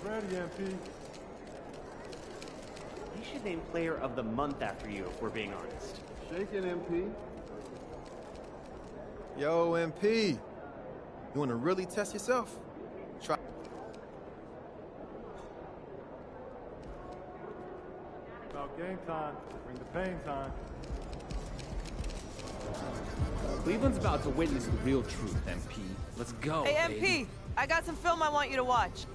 Ready, MP. He should name Player of the Month after you, if we're being honest. Shaking, MP. Yo, MP. You want to really test yourself? Try. About game time. Bring the pain time. Cleveland's about to witness the real truth, MP. Let's go. Hey, MP, baby. I got some film I want you to watch.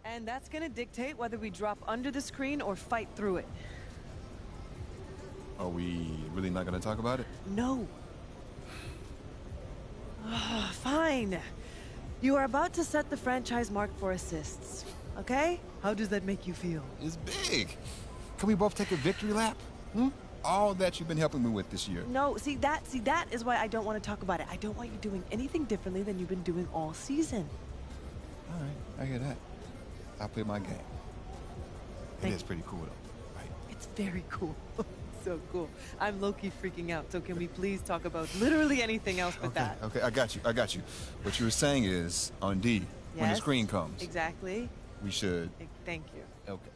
And that's gonna dictate whether we drop under the screen or fight through it. Are we really not gonna talk about it? No. Fine. You are about to set the franchise mark for assists, okay? How does that make you feel? It's big. Can we both take a victory lap? All that you've been helping me with this year. No, see that is why I don't want to talk about it. I don't want you doing anything differently than you've been doing all season. All right, I hear that. I'll play my game. It is pretty cool, though, right? It's very cool. So cool. I'm low-key freaking out, so can we please talk about literally anything else but that? Okay, I got you. What you were saying is, on D, when the Yes, screen comes, exactly. we should... Thank you. Okay.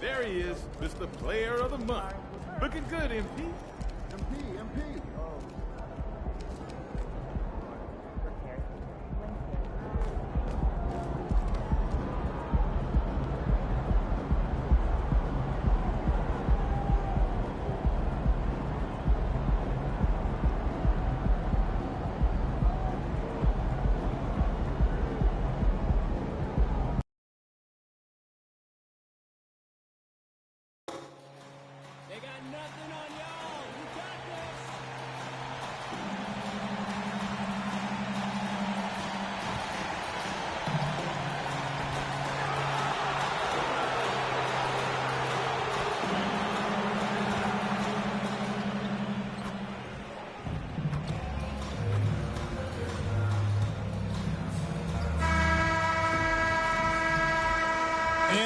There he is, Mr. Player of the Month. Looking good, MP. MP. They got nothing on y'all. You got this.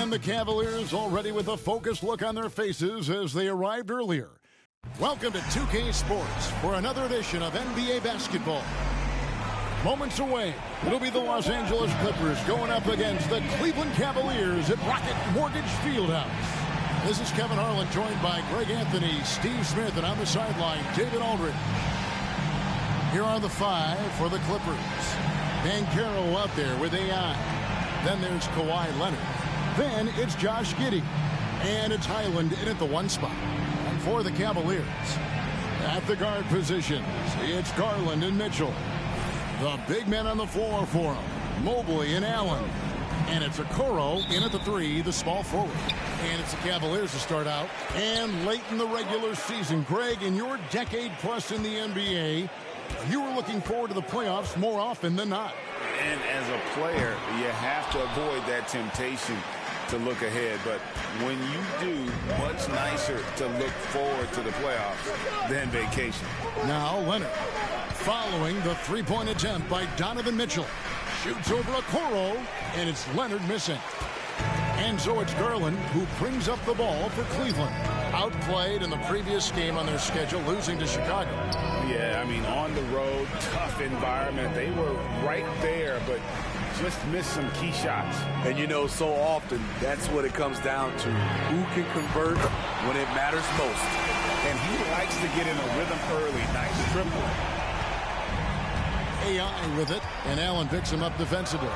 And the Cavaliers already with a focused look on their faces as they arrived earlier. Welcome to 2K Sports for another edition of NBA basketball. Moments away, it'll be the Los Angeles Clippers going up against the Cleveland Cavaliers at Rocket Mortgage Fieldhouse. This is Kevin Harlan, joined by Greg Anthony, Steve Smith, and on the sideline, David Aldridge. Here are the five for the Clippers. Banchero out there with AI. Then there's Kawhi Leonard. Then it's Josh Giddey. And it's Highland in at the one spot. And for the Cavaliers, at the guard positions, it's Garland and Mitchell. The big men on the floor for them, Mobley and Allen. And it's Okoro in at the three, the small forward. And it's the Cavaliers to start out. And late in the regular season, Greg, in your decade plus in the NBA, you were looking forward to the playoffs more often than not. And as a player, you have to avoid that temptation to look ahead. But when you do, much nicer to look forward to the playoffs than vacation. Now Leonard, following the three-point attempt by Donovan Mitchell. Shoots over Okoro, and it's Leonard missing. And so it's Garland who brings up the ball for Cleveland. Outplayed in the previous game on their schedule, losing to Chicago. Yeah, I mean, on the road, tough environment. They were right there, but just missed some key shots. And you know, so often, that's what it comes down to. Who can convert when it matters most? And he likes to get in a rhythm early. Nice triple. AI with it, and Allen picks him up defensively.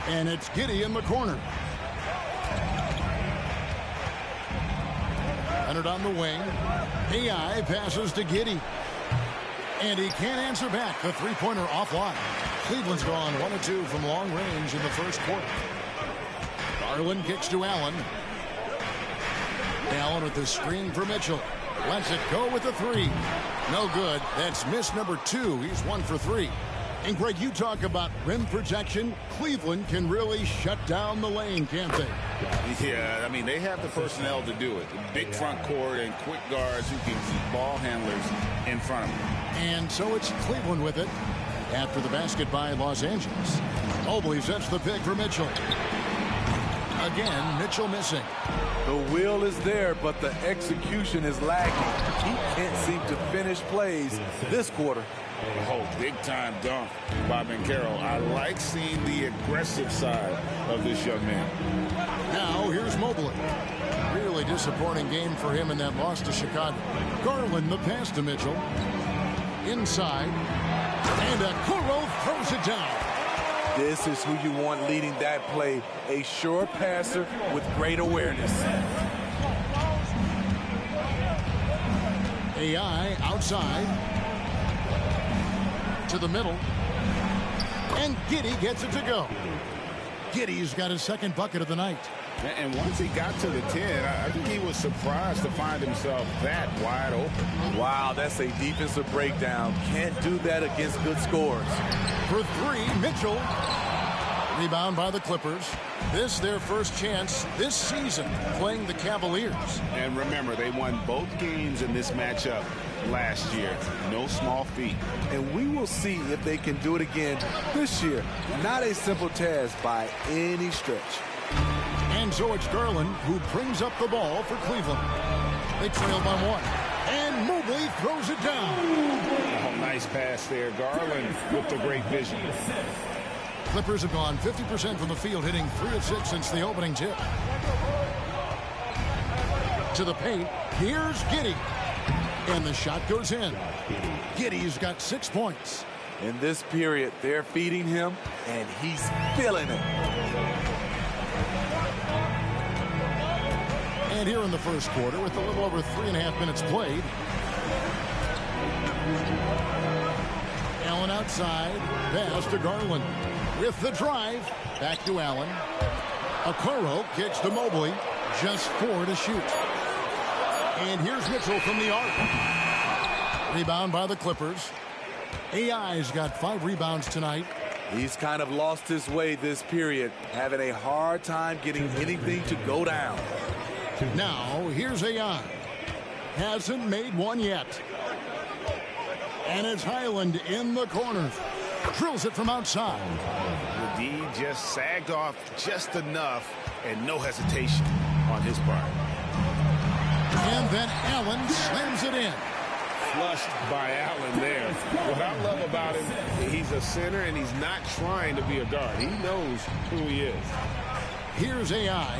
And it's Giddey in the corner. Leonard on the wing. AI passes to Giddey. And he can't answer back. The three-pointer offline. Cleveland's gone 1 of 2 from long range in the first quarter. Garland kicks to Allen. Allen with the screen for Mitchell. Lets it go with the three. No good. That's miss number 2. He's 1 for 3. And Greg, you talk about rim protection. Cleveland can really shut down the lane, can't they? Yeah, I mean, they have the personnel to do it. Big front court and quick guards who can keep ball handlers in front of them. And so it's Cleveland with it after the basket by Los Angeles. Mobley sets the pick for Mitchell. Again, Mitchell missing. The will is there, but the execution is lagging. He can't seem to finish plays this quarter. Oh, big-time dunk by Banchero. I like seeing the aggressive side of this young man. Now, here's Mobley. Really disappointing game for him in that loss to Chicago. Garland, the pass to Mitchell. Inside. And Okoro throws it down. This is who you want leading that play. A sure passer with great awareness. AI outside. To the middle. And Giddey gets it to go. Giddey's got his second bucket of the night. And once he got to the 10, I think he was surprised to find himself that wide open. Wow, that's a defensive breakdown. Can't do that against good scores. For three, Mitchell. Rebound by the Clippers. This their first chance this season playing the Cavaliers. And remember, they won both games in this matchup last year. No small feat. And we will see if they can do it again this year. Not a simple task by any stretch. And so it's Garland who brings up the ball for Cleveland. They trail by one. And Mobley throws it down. Oh, nice pass there. Garland with the great vision. Clippers have gone 50% from the field, hitting 3 of 6 since the opening tip. To the paint. Here's Giddey. And the shot goes in. Giddey's got 6 points. In this period, they're feeding him, and he's feeling it. And here in the first quarter, with a little over 3.5 minutes played. Allen outside. Pass to Garland. With the drive. Back to Allen. Okoro kicks to Mobley. Just 4 to shoot. And here's Mitchell from the arc. Rebound by the Clippers. AI's got 5 rebounds tonight. He's kind of lost his way this period, having a hard time getting anything to go down. Now, here's AI. Hasn't made one yet. And it's Highland in the corner. Drills it from outside. The D just sagged off just enough, and no hesitation on his part. And then Allen slams it in. Flushed by Allen there. What I love about him, he's a center, and he's not trying to be a guard. He knows who he is. Here's AI.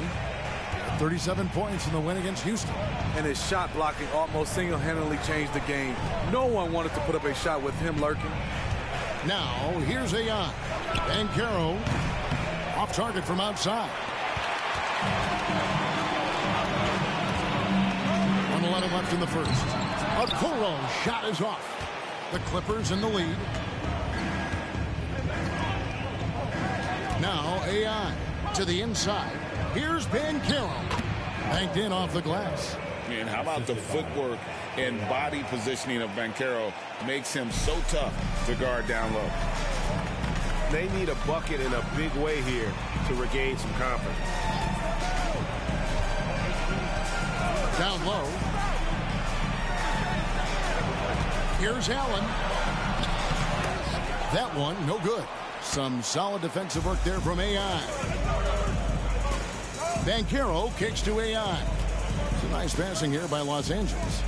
37 points in the win against Houston. And his shot blocking almost single-handedly changed the game. No one wanted to put up a shot with him lurking. Now, here's AI. Banchero off target from outside. 1:11 left in the first. Okoro shot is off. The Clippers in the lead. Now, AI to the inside. Here's Banchero. Banked in off the glass. And how about the footwork and body positioning of Banchero makes him so tough to guard down low. They need a bucket in a big way here to regain some confidence. Down low. Here's Allen. That one, no good. Some solid defensive work there from AI. Banchero kicks to AI. It's a nice passing here by Los Angeles.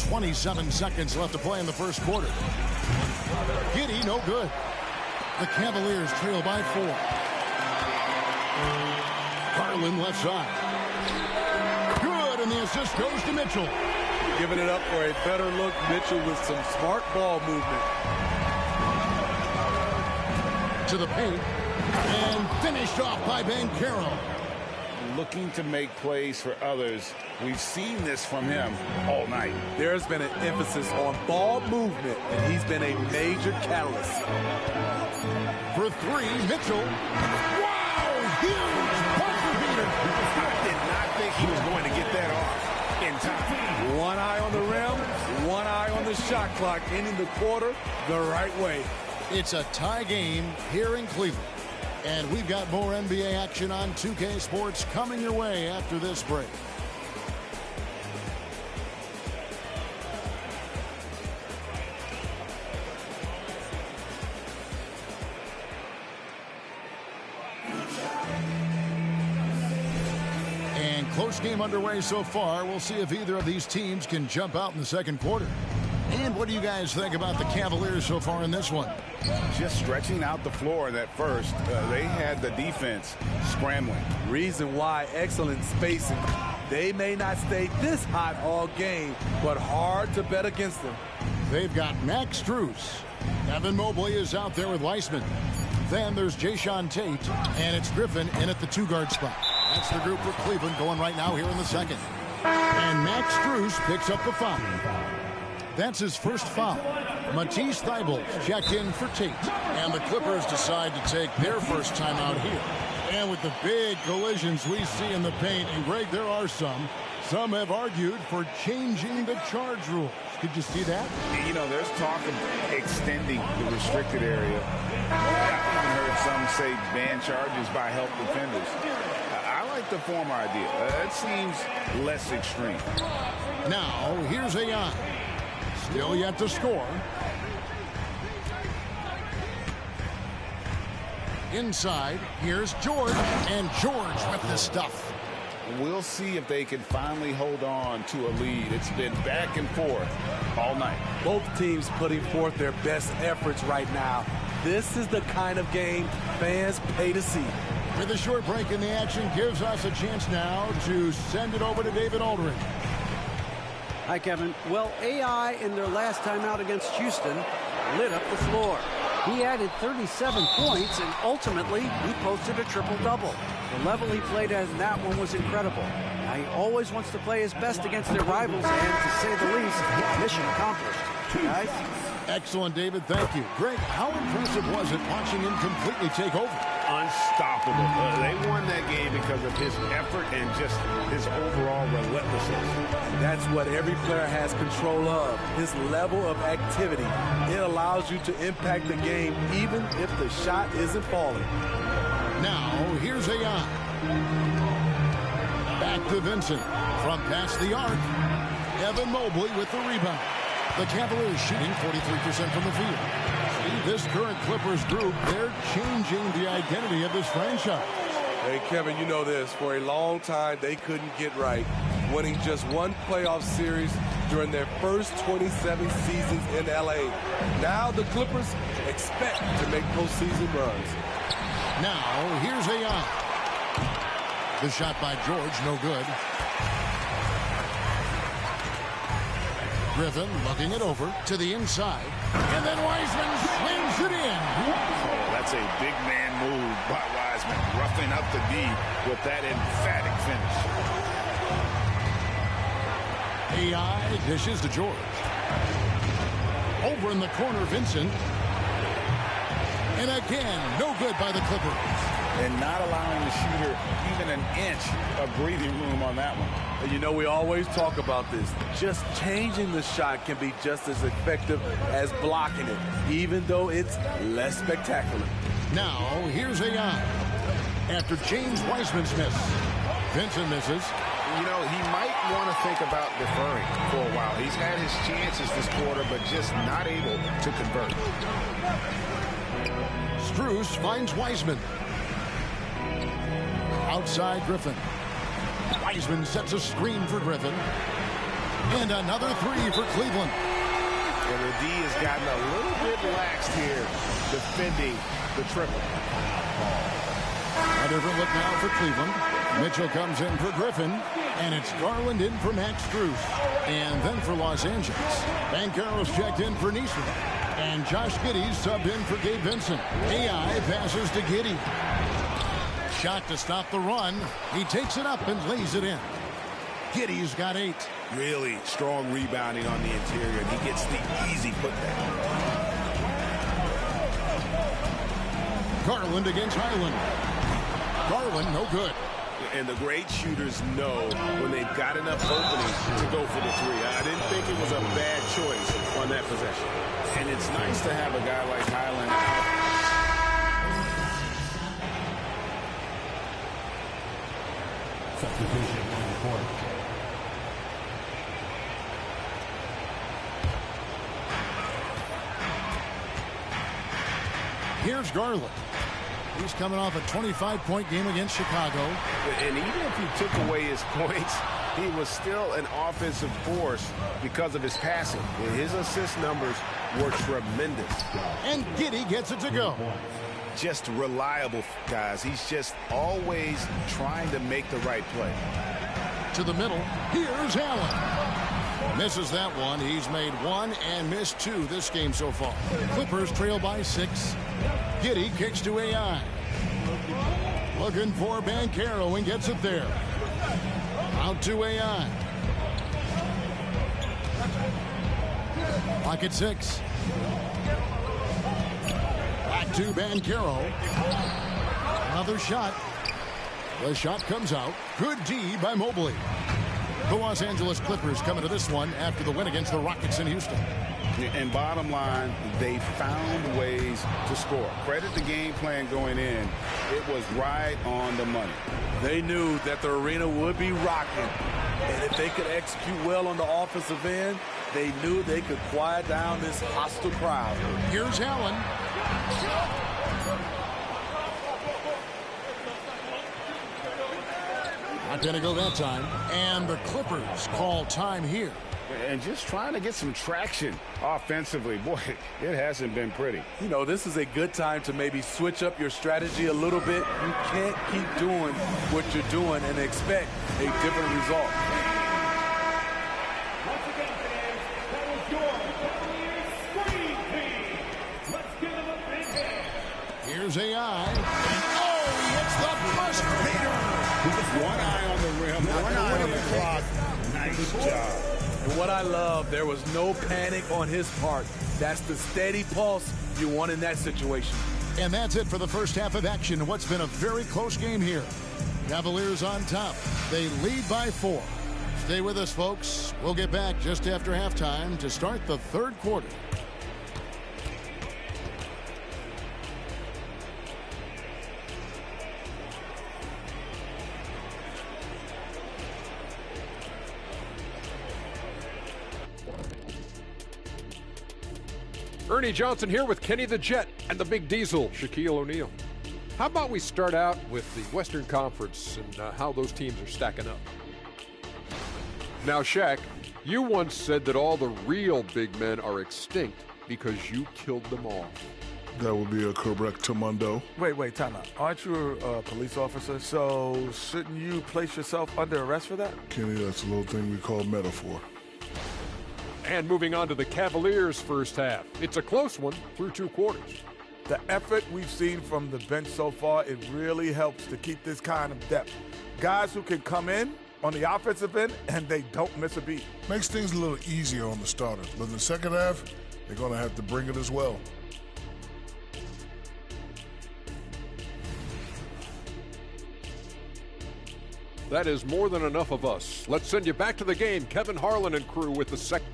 27 seconds left to play in the first quarter. Giddey, no good. The Cavaliers trail by 4. Garland left side. Good, and the assist goes to Mitchell. Giving it up for a better look. Mitchell with some smart ball movement. To the paint. And finished off by Banchero. Looking to make plays for others. We've seen this from him all night. There's been an emphasis on ball movement, and he's been a major catalyst. For 3, Mitchell. Wow! Huge buzzer beater. I did not think he was going to get that off in time. One eye on the rim, one eye on the the shot clock, ending the quarter the right way. It's a tie game here in Cleveland. And we've got more NBA action on 2K Sports coming your way after this break. And close game underway so far. We'll see if either of these teams can jump out in the second quarter. And what do you guys think about the Cavaliers so far in this one? Just stretching out the floor in that first. They had the defense scrambling. Reason why, excellent spacing. They may not stay this hot all game, but hard to bet against them. They've got Max Strus. Evan Mobley is out there with Weissman. Then there's Jayshawn Tate, and it's Griffin in at the two-guard spot. That's the group for Cleveland going right now here in the second. And Max Strus picks up the foul. That's his first foul. Matisse Thybulle checked in for Tate. And the Clippers decide to take their first time out here. And with the big collisions we see in the paint, and Greg, there are some have argued for changing the charge rules. Did you see that? You know, there's talk of extending the restricted area. I've even heard some say ban charges by help defenders. I like the former idea. It seems less extreme. Now, here's Ayan. Still yet to score. Inside, here's George, and George with the stuff. We'll see if they can finally hold on to a lead. It's been back and forth all night. Both teams putting forth their best efforts right now. This is the kind of game fans pay to see. With a short break in the action, gives us a chance now to send it over to David Aldridge. Hi, Kevin. Well, AI in their last time out against Houston lit up the floor. He added 37 points, and ultimately, he posted a triple-double. The level he played at in that one was incredible. Now, he always wants to play his best against their rivals, and to say the least, mission accomplished. Guys? Excellent, David. Thank you. Greg, how impressive was it watching him completely take over? Unstoppable. They won that game because of his effort and just his overall relentlessness. That's what every player has control of, his level of activity. It allows you to impact the game even if the shot isn't falling. Now, here's Ayan. Back to Vincent. From past the arc. Evan Mobley with the rebound. The Cavaliers shooting 43% from the field. See, this current Clippers group, they're changing the identity of this franchise. Hey, Kevin, you know this. For a long time, they couldn't get right, winning just one playoff series during their first 27 seasons in L.A. Now the Clippers expect to make postseason runs. Now, here's Ayan. The shot by George, no good. Griffin looking it over to the inside. And then Wiseman slings it in. That's a big man move by Wiseman, roughing up the D with that emphatic finish. AI dishes to George. Over in the corner, Vincent. And again, no good by the Clippers. And not allowing the shooter even an inch of breathing room on that one. You know, we always talk about this. Just changing the shot can be just as effective as blocking it, even though it's less spectacular. Now, here's Ayan. After James Wiseman's miss, Vincent misses. You know, he might want to think about deferring for a while. He's had his chances this quarter, but just not able to convert. Strus finds Wiseman. Outside Griffin. Wiseman sets a screen for Griffin. And another three for Cleveland. And the D has gotten a little bit laxed here, defending the triple. A different look now for Cleveland. Mitchell comes in for Griffin. And it's Garland in for Max Strus. And then for Los Angeles, Banchero's checked in for Neesmith. And Josh Giddey's subbed in for Gabe Vincent. AI passes to Giddey. Shot to stop the run. He takes it up and lays it in. Giddey's got 8. Really strong rebounding on the interior, and he gets the easy putback. Garland against Highland. Garland, no good. And the great shooters know when they've got enough opening to go for the three. I didn't think it was a bad choice on that possession. And it's nice to have a guy like Highland out. Substitution on the court. Here's Garland. He's coming off a 25-point game against Chicago. And even if you took away his points, he was still an offensive force because of his passing. His assist numbers were tremendous. And Giddey gets it to go. Just reliable, guys. He's just always trying to make the right play. To the middle. Here's Allen. Misses that one. He's made one and missed two this game so far. Clippers trail by 6. Giddey kicks to AI. Looking for Banchero and gets it there. Out to AI. Clock at 6. Back to Banchero. Another shot. The shot comes out. Good D by Mobley. The Los Angeles Clippers coming to this one after the win against the Rockets in Houston. And bottom line, they found ways to score. Credit the game plan going in. It was right on the money. They knew that the arena would be rocking. And if they could execute well on the offensive end, they knew they could quiet down this hostile crowd. Here's Allen. Not going to go that time. And the Clippers call time here. And just trying to get some traction offensively. Boy, it hasn't been pretty. You know, this is a good time to maybe switch up your strategy a little bit. You can't keep doing what you're doing and expect a different result. Once again, fans, that was your Screen Team. Let's give them a big hand. Here's AI. Oh, he hits the buzzer beater. One eye on the rim, one eye on the clock. Nice job. And what I love, there was no panic on his part. That's the steady pulse you want in that situation. And that's it for the first half of action in what's been a very close game here. Cavaliers on top. They lead by 4. Stay with us, folks. We'll get back just after halftime to start the third quarter. Ernie Johnson here with Kenny the Jet and the Big Diesel, Shaquille O'Neal. How about we start out with the Western Conference and how those teams are stacking up? Now, Shaq, you once said that all the real big men are extinct because you killed them all. That would be a correctamundo. Wait, time out. Aren't you a police officer? So shouldn't you place yourself under arrest for that? Kenny, that's a little thing we call metaphor. And moving on to the Cavaliers' first half. It's a close one through 2 quarters. The effort we've seen from the bench so far, it really helps to keep this kind of depth. Guys who can come in on the offensive end and they don't miss a beat. Makes things a little easier on the starters, but in the second half, they're going to have to bring it as well. That is more than enough of us. Let's send you back to the game. Kevin Harlan and crew with the second.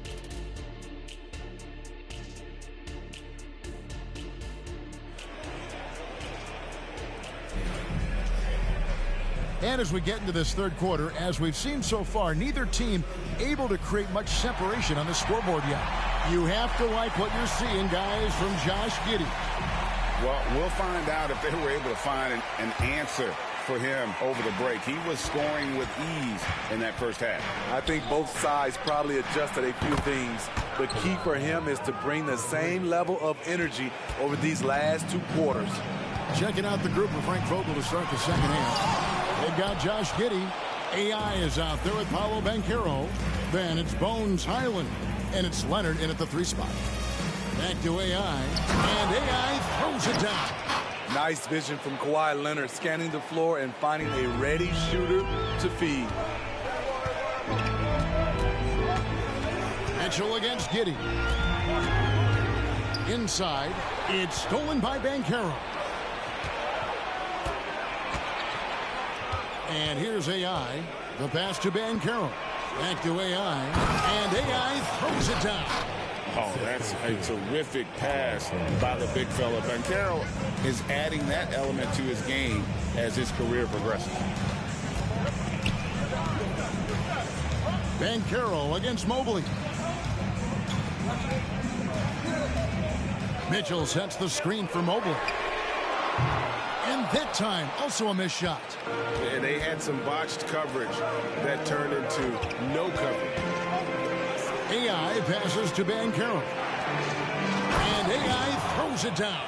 And as we get into this third quarter, as we've seen so far, neither team able to create much separation on the scoreboard yet. You have to like what you're seeing, guys, from Josh Giddey. Well, we'll find out if they were able to find an answer for him over the break. He was scoring with ease in that first half. I think both sides probably adjusted a few things. The key for him is to bring the same level of energy over these last 2 quarters. Checking out the group of Frank Vogel to start the second half. They've got Josh Giddey. AI is out there with Paolo Banchero. Then it's Bones Highland. And it's Leonard in at the 3 spot. Back to AI. And AI throws it down. Nice vision from Kawhi Leonard, scanning the floor and finding a ready shooter to feed. Mitchell against Giddey. Inside, it's stolen by Banchero. And here's AI. The pass to Banchero. Back to AI. And AI throws it down. Oh, that's a terrific pass by the big fella. Banchero is adding that element to his game as his career progresses. Banchero against Mobley. Mitchell sets the screen for Mobley. And that time, also a missed shot. And they had some botched coverage that turned into no coverage. AI passes to Banchero. And AI throws it down.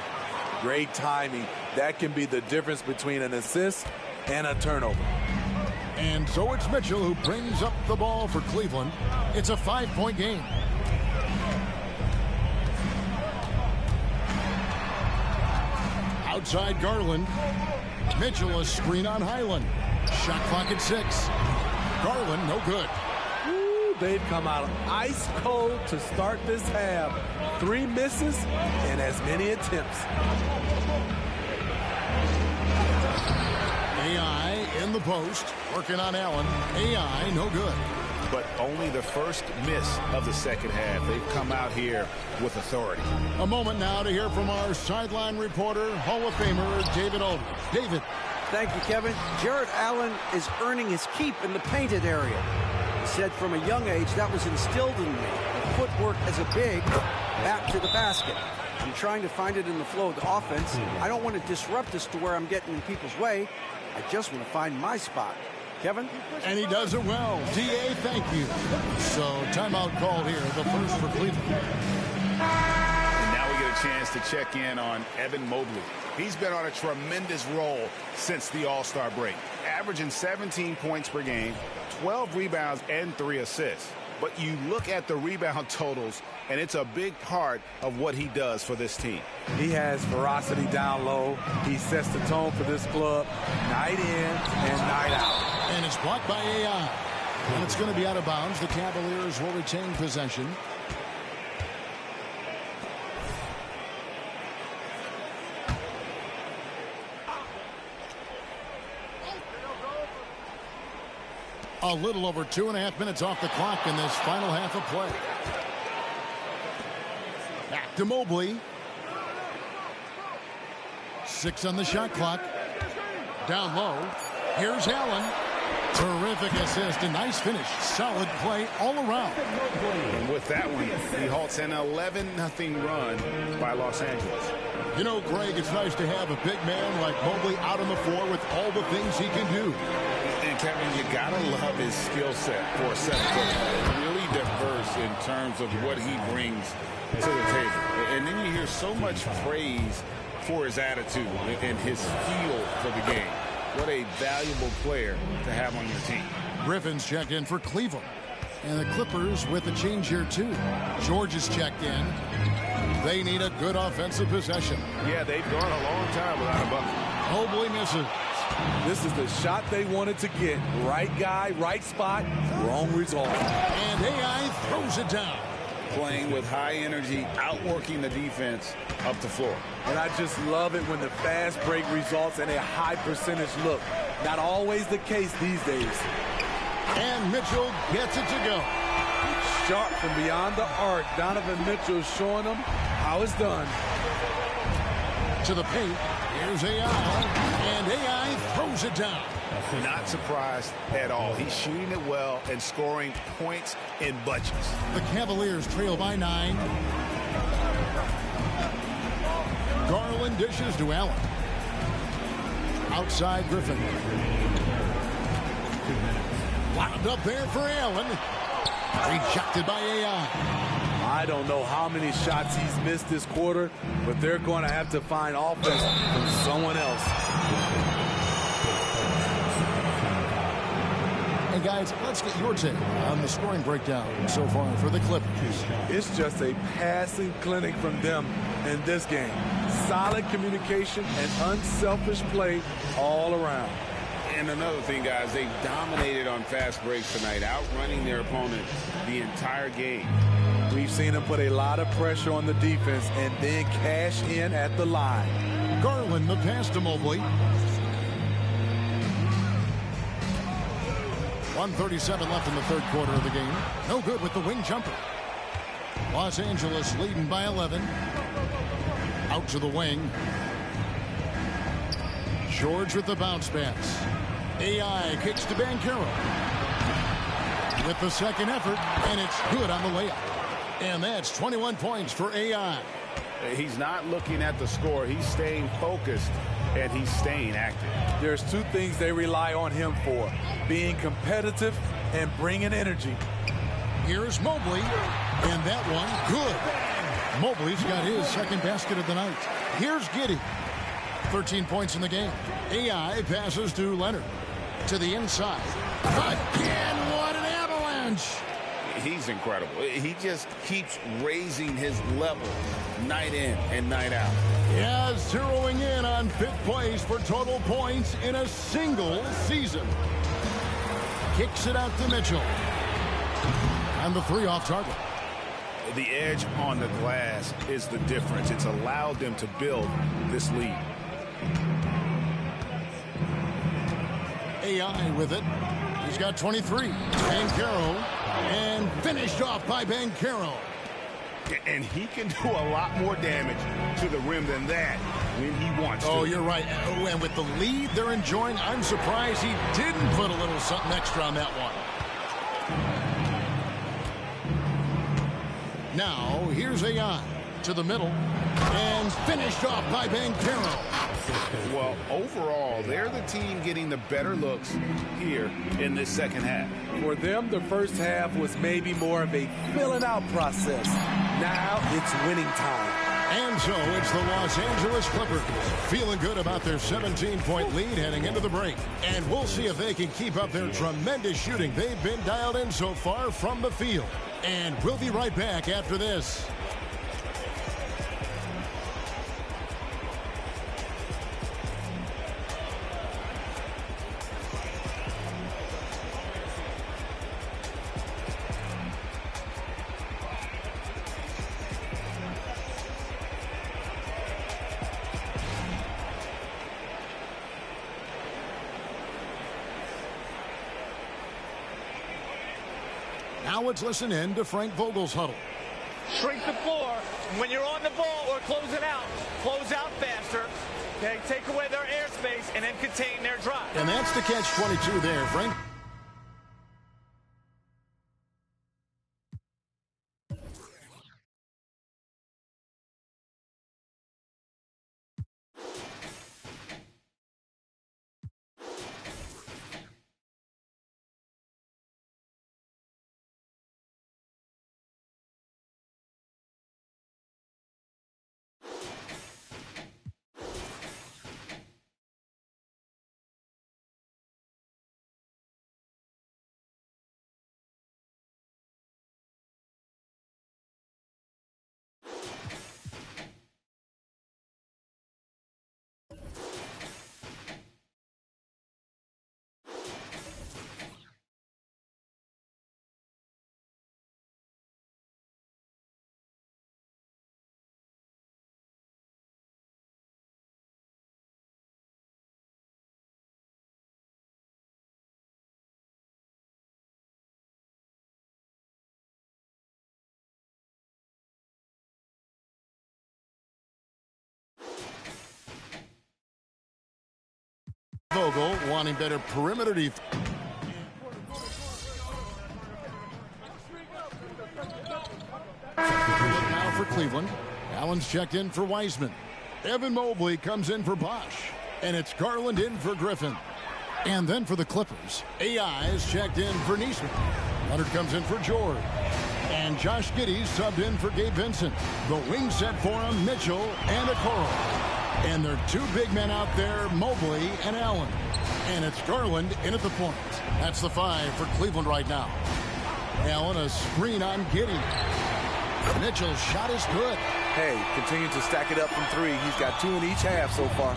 Great timing. That can be the difference between an assist and a turnover. And so it's Mitchell who brings up the ball for Cleveland. It's a 5-point game. Outside Garland. Mitchell a screen on Highland. Shot clock at 6. Garland no good. Ooh, they've come out ice cold to start this half. 3 misses and as many attempts. AI in the post, working on Allen. AI no good. But only the first miss of the second half. They've come out here with authority. A moment now to hear from our sideline reporter, Hall of Famer David Aldridge. David. Thank you, Kevin. Jarrett Allen is earning his keep in the painted area. He said from a young age that was instilled in me. The footwork as a big, back to the basket. I'm trying to find it in the flow of the offense. I don't want to disrupt this to where I'm getting in people's way. I just want to find my spot. Kevin? And he does it well. DA, thank you. So timeout called here, the first for Cleveland. And now we get a chance to check in on Evan Mobley. He's been on a tremendous roll since the All-Star break, averaging 17 points per game, 12 rebounds, and 3 assists. But you look at the rebound totals, and it's a big part of what he does for this team. He has ferocity down low. He sets the tone for this club night in and night out. And it's blocked by AI. And it's going to be out of bounds. The Cavaliers will retain possession. A little over 2.5 minutes off the clock in this final half of play. Back to Mobley. 6 on the shot clock. Down low. Here's Allen. Terrific assist. A nice finish. Solid play all around. And with that one, he halts an 11-0 run by Los Angeles. You know, Greg, it's nice to have a big man like Mobley out on the floor with all the things he can do. And Kevin, you gotta love his skill set for a 7-footer. Really diverse in terms of what he brings to the table. And then you hear so much praise for his attitude and his feel for the game. What a valuable player to have on your team. Griffin's checked in for Cleveland. And the Clippers with a change here, too. George is checked in. They need a good offensive possession. Yeah, they've gone a long time without a bucket. Mobley misses. This is the shot they wanted to get. Right guy, right spot, wrong result. And AI throws it down. Playing with high energy, outworking the defense up the floor. And I just love it when the fast break results in a high percentage look. Not always the case these days. And Mitchell gets it to go. Sharp from beyond the arc. Donovan Mitchell showing them how it's done. To the paint. Here's AI. And AI throws it down. Not surprised at all. He's shooting it well and scoring points in bunches. The Cavaliers trail by 9. Garland dishes to Allen. Outside Griffin. Wound up there for Allen. Rejected by AI. I don't know how many shots he's missed this quarter, but they're going to have to find offense from someone else. And guys, let's get your take on the scoring breakdown so far for the Clippers. It's just a passing clinic from them in this game. Solid communication and unselfish play all around. And another thing, guys, they dominated on fast breaks tonight, outrunning their opponent the entire game. We've seen them put a lot of pressure on the defense and then cash in at the line. Garland, the pass to Mobley. 1:37 left in the third quarter of the game. No good with the wing jumper. Los Angeles leading by 11. Out to the wing. George with the bounce pass. AI kicks to Banchero. With the second effort, and it's good on the layup. And that's 21 points for AI. He's not looking at the score. He's staying focused, and he's staying active. There's two things they rely on him for: being competitive and bringing energy. Here's Mobley, and that one good. Mobley's got his second basket of the night. Here's Giddey. 13 points in the game. AI passes to Leonard. To the inside. Again, what an avalanche! He's incredible. He just keeps raising his level night in and night out. Yeah, zeroing in on 5th place for total points in a single season. Kicks it out to Mitchell. And the three off target. The edge on the glass is the difference. It's allowed them to build this lead. AI with it. He's got 23. Banchero. And finished off by Banchero. And he can do a lot more damage to the rim than that when he wants to. Oh, you're right. And with the lead they're enjoying, I'm surprised he didn't put a little something extra on that one. Now, here's AI to the middle. And finished off by Banchero. Well, overall, they're the team getting the better looks here in this second half. For them, the first half was maybe more of a filling out process. Now it's winning time. And so it's the Los Angeles Clippers feeling good about their 17-point lead heading into the break. And we'll see if they can keep up their tremendous shooting they've been dialed in so far from the field. And we'll be right back after this. Now let's listen in to Frank Vogel's huddle. Shrink the floor. When you're on the ball or closing out, close out faster. Okay, take away their airspace and then contain their drive. And that's the catch-22 there, Frank. Vogel wanting better perimeter defense. Now for Cleveland. Allen's checked in for Wiseman. Evan Mobley comes in for Bosch. And it's Garland in for Griffin. And then for the Clippers, AI is checked in for Neesmith. Leonard comes in for George. And Josh Giddey subbed in for Gabe Vincent. The wing set for him, Mitchell and Okoro. And there are two big men out there, Mobley and Allen. And it's Garland in at the point. That's the 5 for Cleveland right now. Allen, a screen on Giddey. Mitchell's shot is good. Hey, continue to stack it up from 3. He's got 2 in each half so far.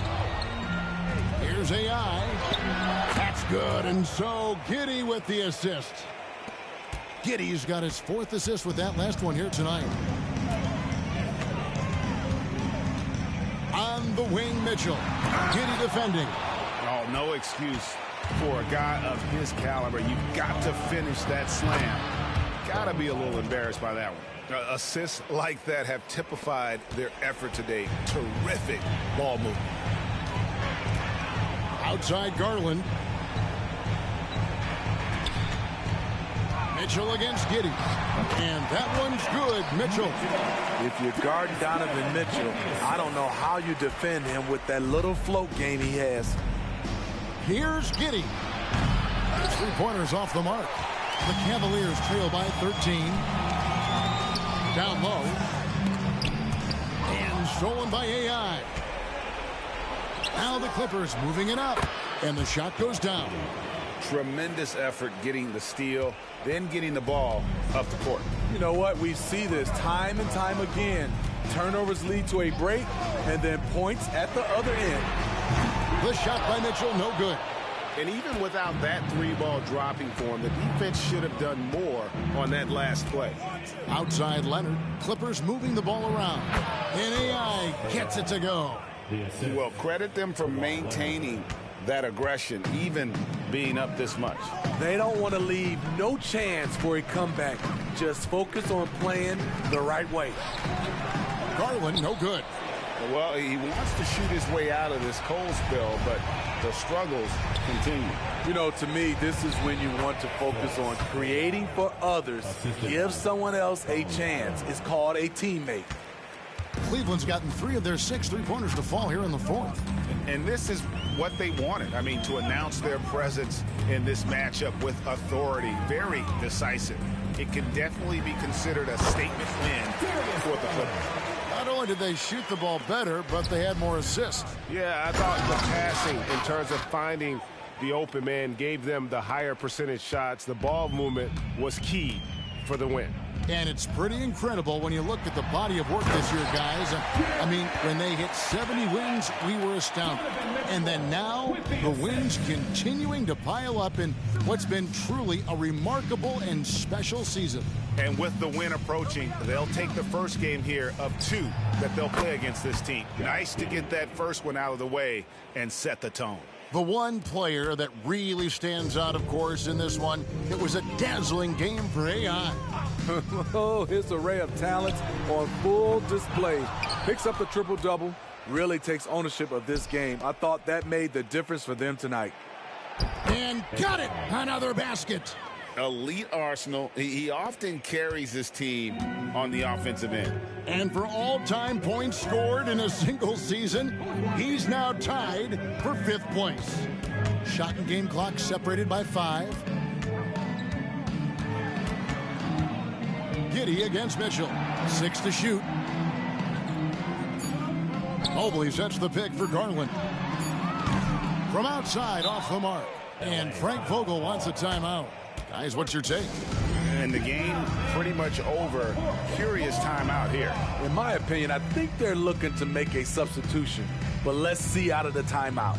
Here's AI. That's good. And so Giddey with the assist. Giddey's got his 4th assist with that last one here tonight. On the wing, Mitchell. Giddey defending. Oh, no excuse for a guy of his caliber. You've got to finish that slam. Got to be a little embarrassed by that one. Assists like that have typified their effort today. Terrific ball movement. Outside Garland. Mitchell against Giddey. And that one's good, Mitchell. If you're guarding Donovan Mitchell, I don't know how you defend him with that little float game he has. Here's Giddey. 3-pointers off the mark. The Cavaliers trail by 13. Down low. And stolen by AI. Now the Clippers moving it up. And the shot goes down. Tremendous effort getting the steal, then getting the ball up the court. You know what? We see this time and time again. Turnovers lead to a break, and then points at the other end. The shot by Mitchell, no good. And even without that 3-ball dropping for him, the defense should have done more on that last play. Outside Leonard. Clippers moving the ball around. And AI gets it to go. Well, credit them for maintaining that aggression, even being up this much. They don't want to leave no chance for a comeback. Just focus on playing the right way. Garland, no good. Well, he wants to shoot his way out of this cold spell, but the struggles continue. You know, to me, this is when you want to focus on creating for others. Give someone else a chance. It's called a teammate. Cleveland's gotten 3 of their 6 3-pointers to fall here in the 4th. And this is what they wanted. I mean, to announce their presence in this matchup with authority. Very decisive. It can definitely be considered a statement win for the Clippers. Not only did they shoot the ball better, but they had more assists. Yeah, I thought the passing in terms of finding the open man gave them the higher percentage shots. The ball movement was key for the win. And it's pretty incredible when you look at the body of work this year, guys. I mean, when they hit 70 wins, we were astounded. And then now, the wins continuing to pile up in what's been truly a remarkable and special season. And with the win approaching, they'll take the first game here of 2 that they'll play against this team. Nice to get that first one out of the way and set the tone. The one player that really stands out, of course, in this one, it was a dazzling game for AI. Oh, his array of talents on full display. Picks up the triple-double, really takes ownership of this game. I thought that made the difference for them tonight. And got it! Another basket! Elite Arsenal. He often carries his team on the offensive end. And for all-time points scored in a single season, he's now tied for 5th place. Shot and game clock separated by 5. Giddey against Mitchell. 6 to shoot. Mobley sets the pick for Garland. From outside, off the mark. And Frank Vogel wants a timeout. Guys, what's your take? And the game pretty much over. Curious timeout here. In my opinion, I think they're looking to make a substitution. But let's see out of the timeout.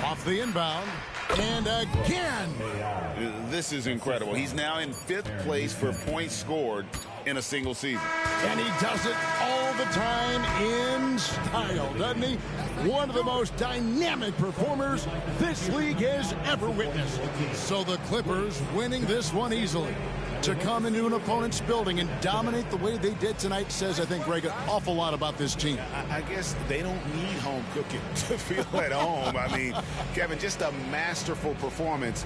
Off the inbound, and again. This is incredible. He's now in 5th place for points scored in a single season. And he does it all the time in style, doesn't he? One of the most dynamic performers this league has ever witnessed. So the Clippers winning this one easily. To come into an opponent's building and dominate the way they did tonight says, I think, Greg, an awful lot about this team. I guess they don't need home cooking to feel at home. I mean, Kevin, just a masterful performance